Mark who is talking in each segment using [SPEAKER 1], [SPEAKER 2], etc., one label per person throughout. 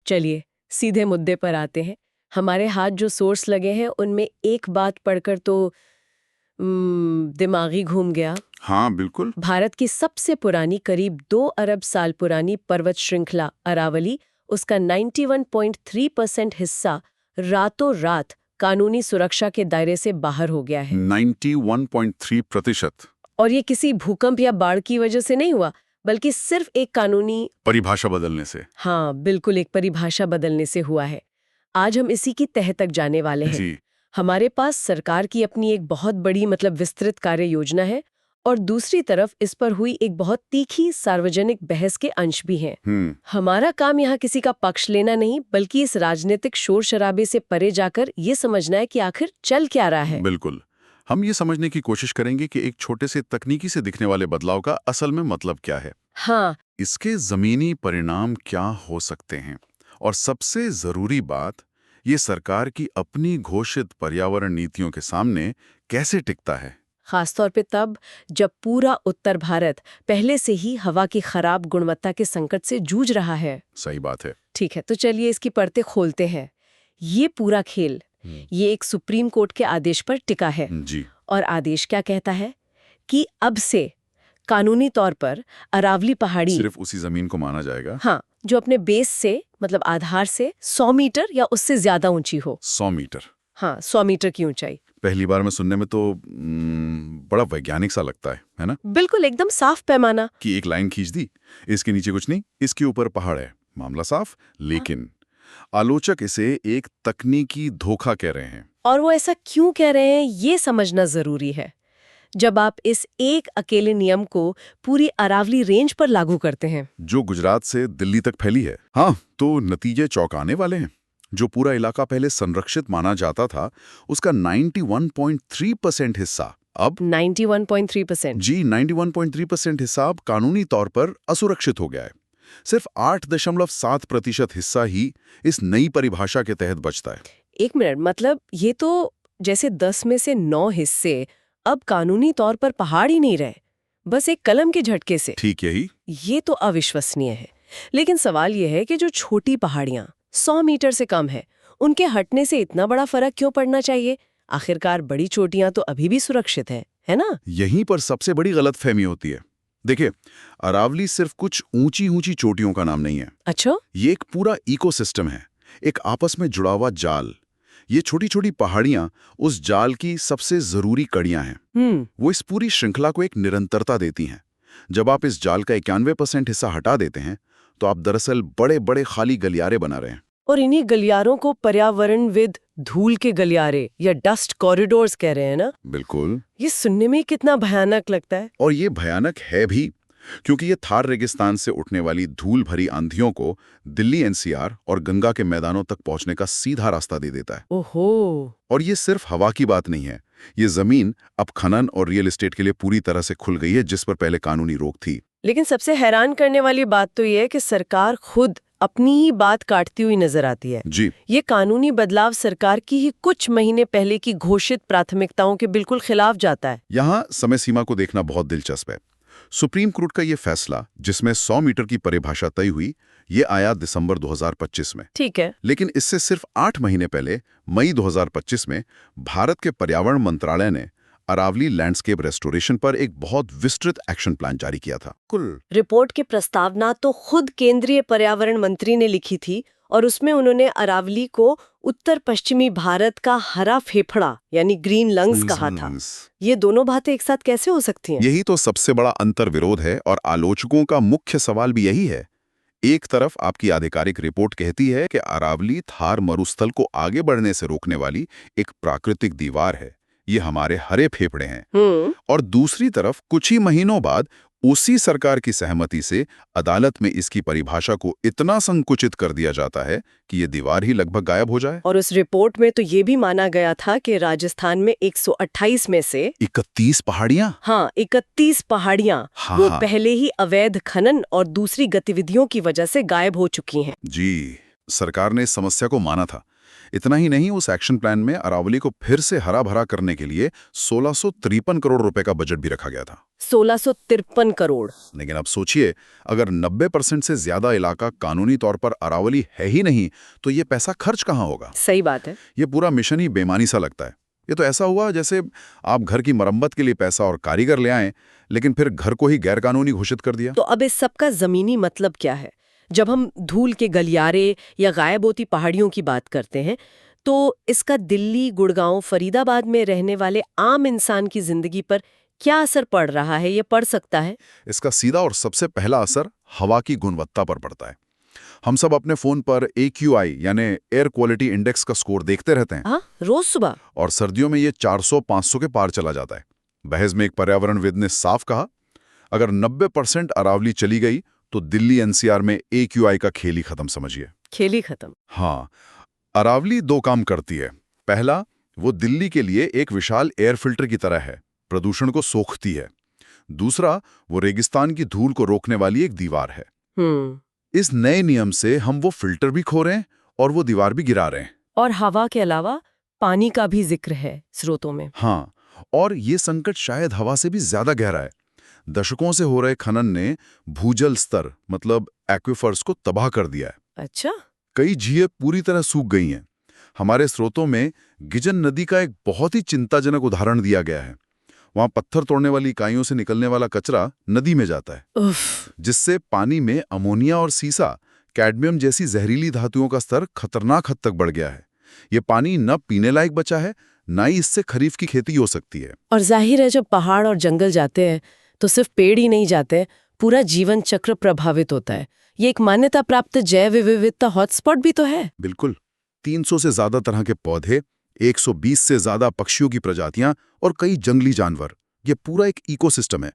[SPEAKER 1] चलिए सीधे मुद्दे पर आते हैं। हमारे हाथ जो सोर्स लगे हैं उनमें एक बात पढ़कर तो दिमागी घूम गया।
[SPEAKER 2] हाँ बिल्कुल।
[SPEAKER 1] भारत की सबसे पुरानी करीब 2 अरब साल पुरानी पर्वत श्रृंखला अरावली, उसका 91.3% हिस्सा रातों रात कानूनी सुरक्षा के दायरे से बाहर हो गया है।
[SPEAKER 2] 91.3%।
[SPEAKER 1] और ये किसी भूकंप या बाढ़ की वजह से नहीं हुआ, बल्कि सिर्फ एक कानूनी
[SPEAKER 2] परिभाषा बदलने से।
[SPEAKER 1] हाँ बिल्कुल, एक परिभाषा बदलने से हुआ है। आज हम इसी की तह तक जाने वाले हैं।
[SPEAKER 2] जी।
[SPEAKER 1] हमारे पास सरकार की अपनी एक बहुत बड़ी विस्तृत कार्य योजना है, और दूसरी तरफ इस पर हुई एक बहुत तीखी सार्वजनिक बहस के अंश भी हैं। हमारा काम यहाँ किसी का पक्ष लेना नहीं, बल्कि इस राजनीतिक शोर शराबे से परे जाकर ये समझना है कि आखिर चल क्या रहा है।
[SPEAKER 2] बिल्कुल, हम ये समझने की कोशिश करेंगे कि एक छोटे से तकनीकी से दिखने वाले बदलाव का असल में मतलब क्या है।
[SPEAKER 1] हाँ,
[SPEAKER 2] इसके जमीनी परिणाम क्या हो सकते हैं, और सबसे जरूरी बात, ये सरकार की अपनी घोषित पर्यावरण नीतियों के सामने कैसे टिकता है।
[SPEAKER 1] खासतौर पे तब जब पूरा उत्तर भारत पहले से ही हवा की खराब गुणवत्ता के संकट से जूझ रहा है।
[SPEAKER 2] सही बात है।
[SPEAKER 1] ठीक है, तो चलिए इसकी परतें खोलते हैं। ये पूरा खेल ये एक सुप्रीम कोर्ट के आदेश पर टिका है।
[SPEAKER 2] जी।
[SPEAKER 1] और आदेश क्या कहता है कि अब से कानूनी तौर पर अरावली पहाड़ी
[SPEAKER 2] सिर्फ उसी जमीन को माना जाएगा।
[SPEAKER 1] हाँ, जो अपने बेस से आधार से 100 मीटर या उससे ज्यादा ऊंची हो।
[SPEAKER 2] 100 मीटर।
[SPEAKER 1] हाँ, 100 मीटर की ऊंचाई।
[SPEAKER 2] पहली बार में सुनने में तो बड़ा वैज्ञानिक सा लगता है ना?
[SPEAKER 1] बिल्कुल, एकदम साफ पैमाना
[SPEAKER 2] कि एक लाइन खींच दी, इसके नीचे कुछ नहीं, इसके ऊपर पहाड़ है, मामला साफ। लेकिन आलोचक इसे एक तकनीकी धोखा कह रहे हैं।
[SPEAKER 1] और वो ऐसा क्यों कह रहे हैं ये समझना जरूरी है। जब आप इस एक अकेले नियम को पूरी अरावली रेंज पर लागू करते हैं,
[SPEAKER 2] जो गुजरात से दिल्ली तक फैली है, हाँ, तो नतीजे चौंकाने वाले हैं। जो पूरा इलाका पहले संरक्षित माना जाता था, उसका 91.3% हिस्सा अब
[SPEAKER 1] 91.3%।
[SPEAKER 2] जी 91.3% हिस्सा अब कानूनी तौर पर असुरक्षित हो गया है। सिर्फ 8.7% हिस्सा ही इस नई परिभाषा के तहत बचता है।
[SPEAKER 1] एक मिनट, ये तो जैसे 10 में से 9 हिस्से अब कानूनी तौर पर पहाड़ ही नहीं रहे, बस एक कलम के झटके से।
[SPEAKER 2] ठीक यही।
[SPEAKER 1] ये तो अविश्वसनीय है। लेकिन सवाल ये है कि जो छोटी पहाड़ियां 100 मीटर से कम है, उनके हटने से इतना बड़ा फर्क क्यों पड़ना चाहिए? आखिरकार बड़ी चोटियां तो अभी भी सुरक्षित है ना?
[SPEAKER 2] यहीं पर सबसे बड़ी गलतफहमी होती है। देखिए, अरावली सिर्फ कुछ ऊंची ऊंची चोटियों का नाम नहीं है।
[SPEAKER 1] अच्छा?
[SPEAKER 2] ये एक पूरा इकोसिस्टम है, एक आपस में जुड़ा हुआ जाल। ये छोटी छोटी पहाड़ियां उस जाल की सबसे जरूरी कड़ियां हैं। वो इस पूरी श्रृंखला को एक निरंतरता देती हैं। जब आप इस जाल का 91% हिस्सा हटा देते हैं, तो आप दरअसल बड़े बड़े खाली गलियारे बना रहे हैं।
[SPEAKER 1] और इन्हीं गलियारों को पर्यावरणविद धूल के गलियारे या डस्ट कॉरिडोर्स कह रहे हैं ना?
[SPEAKER 2] बिल्कुल।
[SPEAKER 1] ये सुनने में कितना भयानक लगता है।
[SPEAKER 2] और ये भयानक है भी, क्योंकि ये थार रेगिस्तान से उठने वाली धूल भरी आंधियों को दिल्ली एनसीआर और गंगा के मैदानों तक पहुंचने का सीधा रास्ता दे देता है।
[SPEAKER 1] ओहो।
[SPEAKER 2] और ये सिर्फ हवा की बात नहीं है। ये जमीन अब खनन और रियल एस्टेट के लिए पूरी तरह से खुल गई है, जिस पर पहले कानूनी रोक थी।
[SPEAKER 1] लेकिन सबसे हैरान करने वाली बात तो ये है कि सरकार खुद अपनी ही बात काटती हुई नजर आती है।
[SPEAKER 2] जी।
[SPEAKER 1] ये कानूनी बदलाव सरकार की ही कुछ महीने पहले की घोषित प्राथमिकताओं के बिल्कुल खिलाफ जाता है।
[SPEAKER 2] यहाँ समय सीमा को देखना बहुत दिलचस्प है। सुप्रीम कोर्ट का ये फैसला, जिसमें 100 मीटर की परिभाषा तय हुई, ये आया दिसंबर 2025 में।
[SPEAKER 1] ठीक है।
[SPEAKER 2] लेकिन इससे सिर्फ 8 महीने पहले, मई 2025 में, भारत के पर्यावरण मंत्रालय ने अरावली लैंडस्केप रेस्टोरेशन पर एक बहुत विस्तृत एक्शन प्लान जारी किया था। कुल
[SPEAKER 1] रिपोर्ट की प्रस्तावना तो खुद केंद्रीय पर्यावरण मंत्री ने लिखी थी, और उसमें उन्होंने अरावली को उत्तर पश्चिमी भारत का हरा फेफड़ा यानी ग्रीन लंग्स कहा था। ये दोनों बातें एक साथ कैसे हो सकती हैं?
[SPEAKER 2] यही तो सबसे बड़ा अंतर्विरोध है, और आलोचकों का मुख्य सवाल भी यही है। एक तरफ आपकी आधिकारिक रिपोर्ट कहती है कि अरावली थार मरुस्थल को आगे बढ़ने से रोकने वाली एक प्राकृतिक दीवार है, ये हमारे हरे फेफड़े हैं। और दूसरी तरफ कुछ ही महीनों बाद उसी सरकार की सहमति से अदालत में इसकी परिभाषा को इतना संकुचित कर दिया जाता है कि ये दीवार ही लगभग गायब हो जाए।
[SPEAKER 1] और उस रिपोर्ट में तो ये भी माना गया था कि राजस्थान में 128 में से
[SPEAKER 2] 31 पहाड़ियां,
[SPEAKER 1] हाँ 31 पहाड़ियां, वो पहले ही अवैध खनन और दूसरी गतिविधियों की वजह से गायब हो चुकी हैं।
[SPEAKER 2] जी, सरकार ने इस समस्या को माना था, इतना ही नहीं, उस एक्शन प्लान में अरावली को फिर से हरा भरा करने के लिए 1653 करोड़ रुपए का बजट भी रखा गया था।
[SPEAKER 1] 1653 करोड़।
[SPEAKER 2] लेकिन अब सोचिए, अगर 90% से ज्यादा इलाका कानूनी तौर पर अरावली है ही नहीं, तो ये पैसा खर्च कहाँ होगा?
[SPEAKER 1] सही बात है।
[SPEAKER 2] ये पूरा मिशन ही बेमानी सा लगता है। ये तो ऐसा हुआ जैसे आप घर की मरम्मत के लिए पैसा और कारीगर ले आए, लेकिन फिर घर को ही गैरकानूनी घोषित कर दिया।
[SPEAKER 1] तो अब इस सब का जमीनी मतलब क्या है? जब हम धूल के गलियारे या गायब होती पहाड़ियों की बात करते हैं, तो इसका दिल्ली, गुड़गांव, फरीदाबाद में रहने वाले आम इंसान की जिंदगी पर क्या असर पड़ रहा है, ये पड़ सकता है?
[SPEAKER 2] इसका सीधा और सबसे पहला असर हवा की गुणवत्ता पर पड़ता है। हम सब अपने फोन पर AQI यानी एयर क्वालिटी इंडेक्स का स्कोर देखते रहते हैं।
[SPEAKER 1] हाँ, रोज सुबह।
[SPEAKER 2] और सर्दियों में ये 400-500 के पार चला जाता है। बहस में एक पर्यावरणविद ने साफ कहा, अगर 90% अरावली चली गई तो दिल्ली NCR में AQI का खेल ही खत्म समझिए।
[SPEAKER 1] खेल ही खत्म।
[SPEAKER 2] हाँ, अरावली दो काम करती है। पहला, वो दिल्ली के लिए एक विशाल एयर फिल्टर की तरह है, प्रदूषण को सोखती है। दूसरा, वो रेगिस्तान की धूल को रोकने वाली एक दीवार है। इस नए नियम से हम वो फिल्टर भी खो रहे हैं और वो दीवार भी गिरा रहे हैं।
[SPEAKER 1] और हवा के अलावा पानी का भी जिक्र है स्रोतों में।
[SPEAKER 2] हाँ, और ये संकट शायद हवा से भी ज्यादा गहरा है। दशकों से हो रहे खनन ने भूजल स्तर मतलब एक्विफर्स को तबाह कर दिया है।
[SPEAKER 1] अच्छा।
[SPEAKER 2] कई झीलें पूरी तरह सूख गई हैं। हमारे स्रोतों में गिजन नदी का एक बहुत ही चिंताजनक उदाहरण दिया गया है। वहां पत्थर तोड़ने वाली इकाइयों से निकलने वाला कचरा नदी में जाता है, जिससे पानी में अमोनिया और सीसा, कैडमियम जैसी जहरीली धातुओं का स्तर खतरनाक हद तक बढ़ गया है। ये पानी न पीने लायक बचा है, न ही इससे खरीफ की खेती हो सकती है।
[SPEAKER 1] और जाहिर है, जब पहाड़ और जंगल जाते हैं तो सिर्फ पेड़ ही नहीं जाते, पूरा जीवन चक्र प्रभावित होता है। ये एक मान्यता प्राप्त जैव विविधता हॉटस्पॉट भी तो है।
[SPEAKER 2] बिल्कुल। 300 से ज्यादा तरह के पौधे, 120 से ज्यादा पक्षियों की प्रजातियां और कई जंगली जानवर, ये पूरा एक इकोसिस्टम है।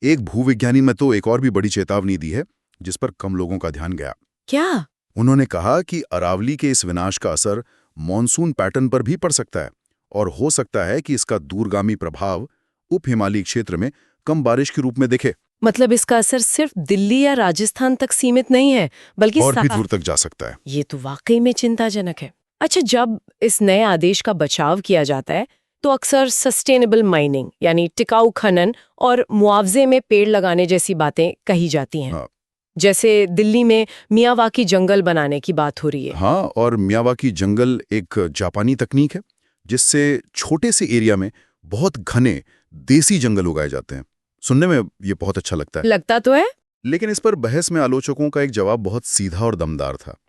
[SPEAKER 2] एक भूविज्ञानी में तो एक और भी बड़ी चेतावनी दी है, जिस पर कम लोगों का ध्यान गया।
[SPEAKER 1] क्या?
[SPEAKER 2] उन्होंने कहा कि अरावली के इस विनाश का असर मॉनसून पैटर्न पर भी पड़ सकता है, और हो सकता है कि इसका दूरगामी प्रभाव उप हिमालयी क्षेत्र में कम बारिश के रूप में दिखे।
[SPEAKER 1] मतलब इसका असर सिर्फ दिल्ली या राजस्थान तक सीमित नहीं है, बल्कि
[SPEAKER 2] और भी दूर तक जा सकता है।
[SPEAKER 1] ये तो वाकई में चिंताजनक है। अच्छा, जब इस नए आदेश का बचाव किया जाता है तो अक्सर सस्टेनेबल माइनिंग यानी टिकाऊ खनन और मुआवजे में पेड़ लगाने जैसी बातें कही जाती हैं।
[SPEAKER 2] हाँ।
[SPEAKER 1] जैसे दिल्ली में मियावाकी जंगल बनाने की बात हो रही है।
[SPEAKER 2] हाँ, और मियावाकी जंगल एक जापानी तकनीक है, जिससे छोटे से एरिया में बहुत घने देसी जंगल उगाए जाते हैं। सुनने में ये बहुत अच्छा लगता है।
[SPEAKER 1] लगता तो है।
[SPEAKER 2] लेकिन इस पर बहस में आलोचकों का एक जवाब बहुत सीधा और दमदार था।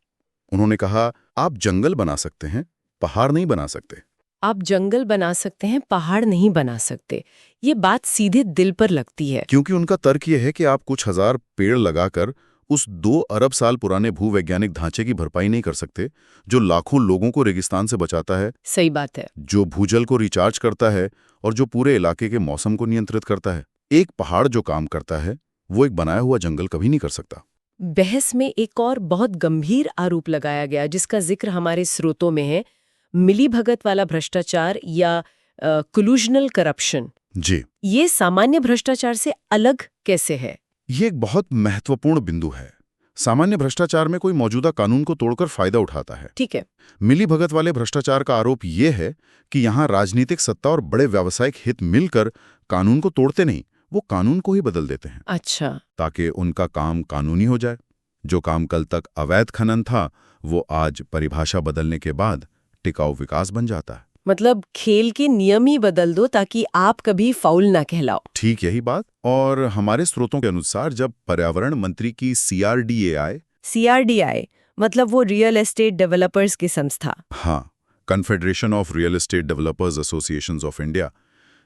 [SPEAKER 2] उन्होंने कहा, आप जंगल बना सकते हैं, पहाड़ नहीं बना सकते।
[SPEAKER 1] आप जंगल बना सकते हैं, पहाड़ नहीं बना सकते। ये बात सीधे दिल पर लगती है।
[SPEAKER 2] क्योंकि उनका तर्क ये है कि आप कुछ हजार पेड़ लगाकर उस 2 अरब साल पुराने भूवैज्ञानिक ढांचे की भरपाई नहीं कर सकते, जो लाखों लोगों को रेगिस्तान से बचाता है।
[SPEAKER 1] सही बात है।
[SPEAKER 2] जो भूजल को रिचार्ज करता है और जो पूरे इलाके के मौसम को नियंत्रित करता है। एक पहाड़ जो काम करता है, वो एक बनाया हुआ जंगल कभी नहीं कर सकता।
[SPEAKER 1] बहस में एक और बहुत गंभीर आरोप लगाया गया, जिसका जिक्र हमारे स्रोतों में है, मिलीभगत वाला भ्रष्टाचार या कोलूजनल करप्शन।
[SPEAKER 2] जी।
[SPEAKER 1] ये सामान्य भ्रष्टाचार से अलग कैसे है?
[SPEAKER 2] ये एक बहुत महत्वपूर्ण बिंदु है। सामान्य भ्रष्टाचार में कोई मौजूदा कानून को तोड़कर फायदा उठाता है।
[SPEAKER 1] ठीक है।
[SPEAKER 2] मिलीभगत वाले भ्रष्टाचार का आरोप ये है कि यहाँ राजनीतिक सत्ता और बड़े व्यावसायिक हित मिलकर कानून को तोड़ते नहीं, वो कानून को ही बदल देते हैं।
[SPEAKER 1] अच्छा।
[SPEAKER 2] ताकि उनका काम कानूनी हो जाए। जो काम कल तक अवैध खनन था, वो आज परिभाषा बदलने के बाद टिकाऊ विकास बन जाता है।
[SPEAKER 1] मतलब खेल के नियम ही बदल दो ताकि आप कभी फाउल ना कहलाओ।
[SPEAKER 2] ठीक यही बात। और हमारे स्रोतों के अनुसार जब पर्यावरण मंत्री की CRDAI
[SPEAKER 1] मतलब वो रियल एस्टेट डेवलपर्स की संस्था।
[SPEAKER 2] हाँ, confederation of real estate developers associations of India,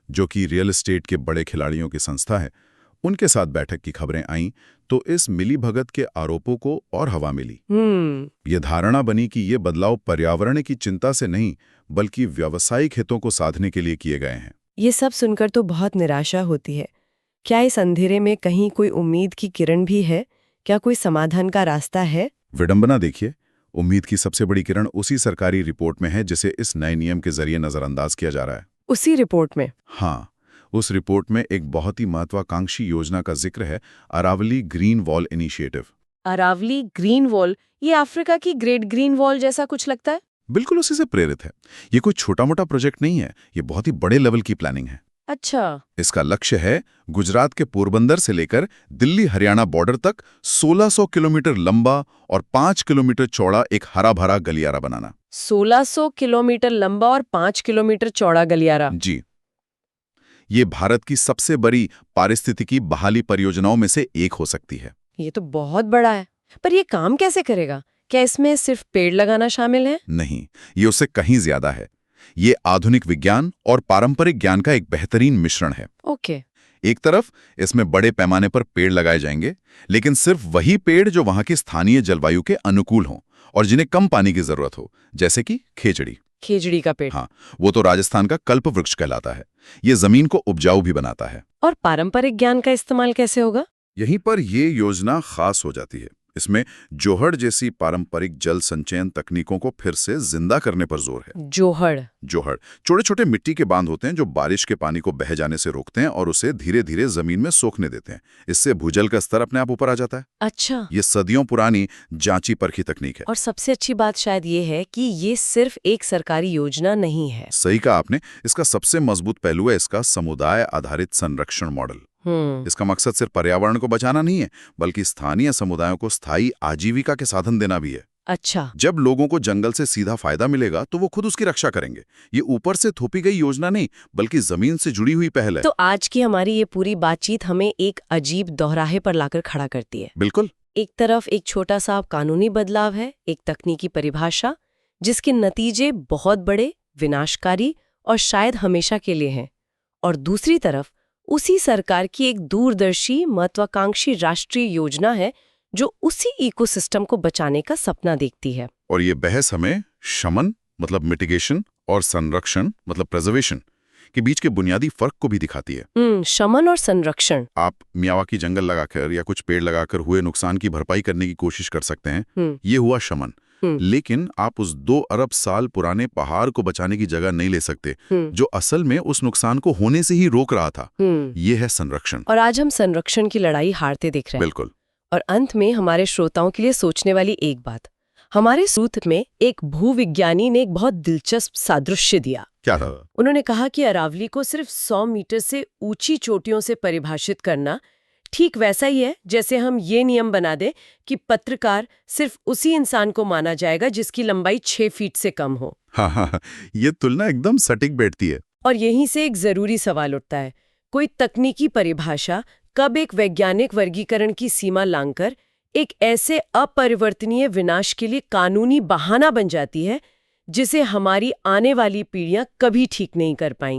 [SPEAKER 2] जो कि रियल एस्टेट के बड़े खिलाड़ियों की संस्था है, उनके साथ बैठक की खबरें आईं तो इस मिलीभगत के आरोपों को और हवा मिली। ये धारणा बनी कि ये बदलाव पर्यावरण की चिंता से नहीं, बल्कि व्यावसायिक हितों को साधने के लिए किए गए हैं।
[SPEAKER 1] ये सब सुनकर तो बहुत निराशा होती है। क्या इस अंधेरे में कहीं कोई उम्मीद की किरण भी है? क्या कोई समाधान का रास्ता है?
[SPEAKER 2] विडंबना देखिए, उम्मीद की सबसे बड़ी किरण उसी सरकारी रिपोर्ट में है जिसे इस नए नियम के जरिए नजरअंदाज किया जा रहा है।
[SPEAKER 1] उसी रिपोर्ट में?
[SPEAKER 2] हाँ, उस रिपोर्ट में एक बहुत ही महत्वाकांक्षी योजना का जिक्र है, Aravalli green wall initiative.
[SPEAKER 1] Aravalli green wall? ये अफ्रीका की ग्रेट ग्रीन वॉल जैसा कुछ लगता है।
[SPEAKER 2] बिल्कुल उसी से प्रेरित है। ये कोई छोटा मोटा प्रोजेक्ट नहीं है, ये बहुत ही बड़े लेवल की प्लानिंग है।
[SPEAKER 1] अच्छा।
[SPEAKER 2] इसका लक्ष्य है गुजरात के पोरबंदर से लेकर दिल्ली हरियाणा बॉर्डर तक 1600 किलोमीटर लंबा और 5 किलोमीटर चौड़ा एक हरा भरा गलियारा बनाना।
[SPEAKER 1] 1600 किलोमीटर लंबा और 5 किलोमीटर चौड़ा गलियारा।
[SPEAKER 2] जी, ये भारत की सबसे बड़ी पारिस्थितिकी बहाली परियोजनाओं में से एक हो सकती है।
[SPEAKER 1] ये तो बहुत बड़ा है। पर ये काम कैसे करेगा? क्या इसमें सिर्फ पेड़ लगाना शामिल है?
[SPEAKER 2] नहीं, ये उससे कहीं ज्यादा है। ये आधुनिक विज्ञान और पारंपरिक ज्ञान का एक बेहतरीन मिश्रण है।
[SPEAKER 1] ओके।
[SPEAKER 2] एक तरफ इसमें बड़े पैमाने पर पेड़ लगाए जाएंगे, लेकिन सिर्फ वही पेड़ जो वहां की स्थानीय जलवायु के अनुकूल हों और जिन्हें कम पानी की जरूरत हो, जैसे कि खेजड़ी।
[SPEAKER 1] खेजड़ी का पेड़।
[SPEAKER 2] हाँ, वो तो राजस्थान का कल्प वृक्ष कहलाता है। ये जमीन को उपजाऊ भी बनाता है।
[SPEAKER 1] और पारंपरिक ज्ञान का इस्तेमाल कैसे होगा?
[SPEAKER 2] यहीं पर ये योजना खास हो जाती है। इसमें जोहड़ जैसी पारंपरिक जल संचयन तकनीकों को फिर से जिंदा करने पर जोर है। जोहड़ छोटे छोटे मिट्टी के बांध होते हैं जो बारिश के पानी को बह जाने से रोकते हैं और उसे धीरे धीरे जमीन में सोखने देते हैं। इससे भूजल का स्तर अपने आप ऊपर आ जाता है।
[SPEAKER 1] अच्छा।
[SPEAKER 2] ये सदियों पुरानी जांची परखी तकनीक है।
[SPEAKER 1] और सबसे अच्छी बात शायद ये है कि ये सिर्फ एक सरकारी योजना नहीं है।
[SPEAKER 2] सही कहा आपने। इसका सबसे मजबूत पहलू है इसका समुदाय आधारित संरक्षण मॉडल। इसका मकसद सिर्फ पर्यावरण को बचाना नहीं है, बल्कि स्थानीय समुदायों को स्थायी आजीविका के साधन देना भी है।
[SPEAKER 1] अच्छा।
[SPEAKER 2] जब लोगों को जंगल से सीधा फायदा मिलेगा तो वो खुद उसकी रक्षा करेंगे। ये ऊपर से थोपी गई योजना नहीं, बल्कि जमीन से जुड़ी हुई पहल है।
[SPEAKER 1] तो आज की हमारी ये पूरी बातचीत हमें एक अजीब दोहराहे पर लाकर खड़ा करती है।
[SPEAKER 2] बिल्कुल।
[SPEAKER 1] एक तरफ एक छोटा सा कानूनी बदलाव है, एक तकनीकी परिभाषा जिसके नतीजे बहुत बड़े, विनाशकारी और शायद हमेशा के लिए हैं। और दूसरी तरफ उसी सरकार की एक दूरदर्शी महत्वाकांक्षी राष्ट्रीय योजना है जो उसी इकोसिस्टम को बचाने का सपना देखती है।
[SPEAKER 2] और ये बहस हमें शमन मतलब मिटिगेशन और संरक्षण मतलब प्रिजर्वेशन के बीच के बुनियादी फर्क को भी दिखाती है।
[SPEAKER 1] शमन और संरक्षण। आप
[SPEAKER 2] मियावाकी जंगल लगाकर या कुछ पेड़ लगाकर हुए नुकसान की भरपाई करने की कोशिश कर सकते हैं, ये हुआ शमन। लेकिन आप उस 2 अरब साल पुराने पहाड़ को बचाने की जगह नहीं ले सकते जो असल में उस नुकसान को होने से ही रोक रहा था। ये है संरक्षण।
[SPEAKER 1] और आज हम संरक्षण की लड़ाई हारते दिख रहे हैं।
[SPEAKER 2] बिल्कुल।
[SPEAKER 1] और अंत में हमारे श्रोताओं के लिए सोचने वाली एक बात, हमारे सूत्र में एक भूविज्ञानी ने एक बहुत दिलचस्प सादृश्य दिया।
[SPEAKER 2] क्या था?
[SPEAKER 1] उन्होंने कहा कि अरावली को सिर्फ 100 मीटर से ऊंची चोटियों से परिभाषित करना ठीक वैसा ही है जैसे हम ये नियम बना दें कि पत्रकार सिर्फ उसी इंसान को माना जाएगा जिसकी लंबाई 6 फीट से कम हो।
[SPEAKER 2] हाँ, ये तुलना एकदम सटीक बैठती है।
[SPEAKER 1] और यहीं से एक जरूरी सवाल उठता है, कोई तकनीकी परिभाषा कब एक वैज्ञानिक वर्गीकरण की सीमा लांघकर एक ऐसे अपरिवर्तनीय विनाश के लिए कानूनी बहाना बन जाती है जिसे हमारी आने वाली पीढ़ियां कभी ठीक नहीं कर पाएंगी।